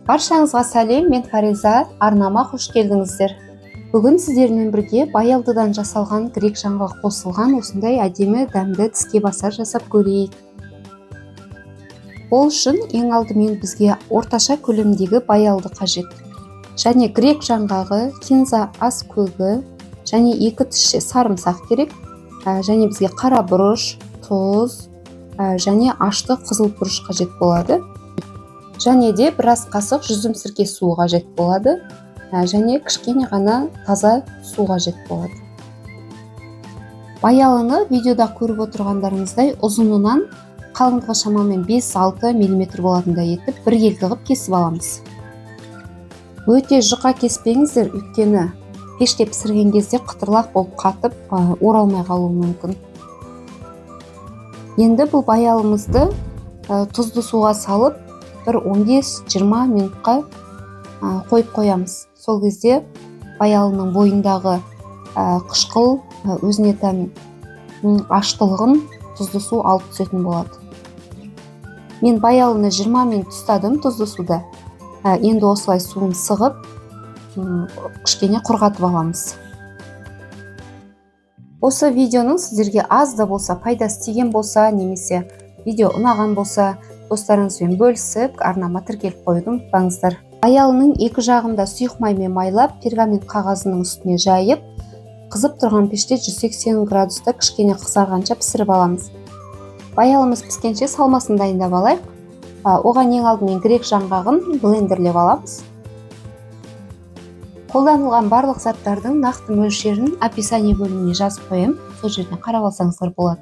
Баршаңызға сәлем, мен Фариза, арнама қош келдіңіздер. Бүгін сіздермен бірге баялдыдан жасалған грек жаңғағы қосылған осындай әдемі дәмді тіске басар жасап көрейік. Ол үшін ең алдымен бізге орташа көлемдегі баялды қажет. Және грек жаңғағы, кинза ас көгі және 2 тісше сарымсақ керек. Және бізге қара бұрыш, тұз және ашты қызыл бұрыш қажет болады. Және де біраз қасық жүзім сірке суы қажет болады. Және кішкене ғана таза су қажет болады. Баялыны видеода көріп отырғандарыңыздай ұзынынан қалыңдығы шамамен 5-6 мм болатындай етіп бір елді қылып кесіп аламыз. Өте жұқа кеспеңіздер, өйткені пеште пісірген кезде қытырлақ болып қатып оралмай қалуы мүмкін. Енді бұл баялымызды тұзды суға салып бір 15-20 минутқа қойып қоямыз. Сол кезде баялының бойындағы қышқыл өзіне тән аштылығын тұзды су алып түсетін болады. Мен баялыны 20 минут ұстадым тұзды суда. Енді осылай суын сығып, кішкене құрғатып аламыз. Осы видеоның сіздерге аз да болса пайдасы тиген болса, немесе видео ұнаған болса, достарыңызбен бөлісіп, арнама тіркеліп қоюды ұмытпаңыздар. Баялының екі жағында сұйық маймен майлап, пергамент қағазының үстіне жайып, қызып тұрған пеште 180 градуста кішкене қызарғанша пісіріп аламыз. Баялымыз піскенше салмасын дайындап алайық. Оған ең алдымен грек жаңғағын блендерлеп аламыз. Қолданылған барлық заттардың нақты мөлшерін описание бөліміне жазып қоямын. Сол жерден қарап алсаңыздар болады.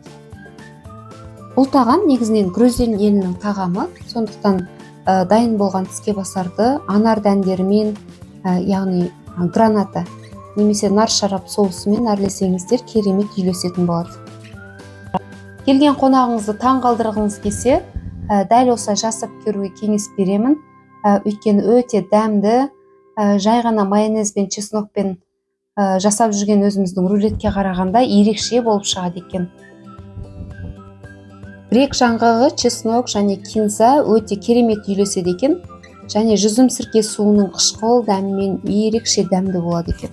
Бұл тағам негізінен Грузин елінің тағамы, сондықтан дайын болған тіске басарды анар дәндерімен, яғни граната немесе нар шарап соусымен әрлесеңіздер керемет үйлесетін болады. Келген қонағыңызды таң қалдырғыңыз келсе, дәл осылай жасап көруге кеңес беремін. Өйткені өте дәмді, жай ғана майонез бен чеснокпен жасап жүрген өзіміздің рулетке қарағанда ерекше болып шығады екен. Грек жаңғағы, чеснок және кинза өте керемет үйлеседі екен, және жүзім сірке суының қышқыл дәмімен ерекше дәмді болады екен.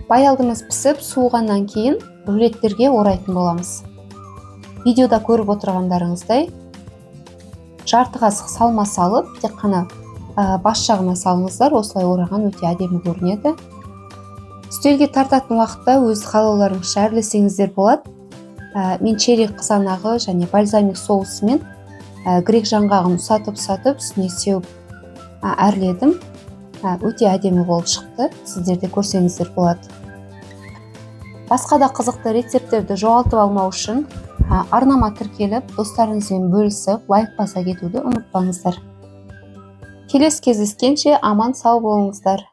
Баялдымыз пісіп, суығаннан кейін рулеттерге орайтын боламыз. Видеода көріп отырғандарыңыздай, жарты қасық салма салып, тек қана бас жағына салыңыздар, осылай ораған өте әдемі көрінеді. Үстелге тартатын уақытта өз қалауларыңызша әрлесеңіздер болады. Мен черри қызанағы және бальзамик соусымен грек жаңғағын ұсатып, үстіне сеуіп әрледім. Өте әдемі болып шықты, сіздерде көрсеңіздер болады. Басқа да қызықты рецепттерді жоғалтып алмау үшін арнама тіркеліп, достарыңызбен бөлісіп, лайк баса кетуді ұмытпаңыздар. Келесі кездескенше аман сау болыңыздар.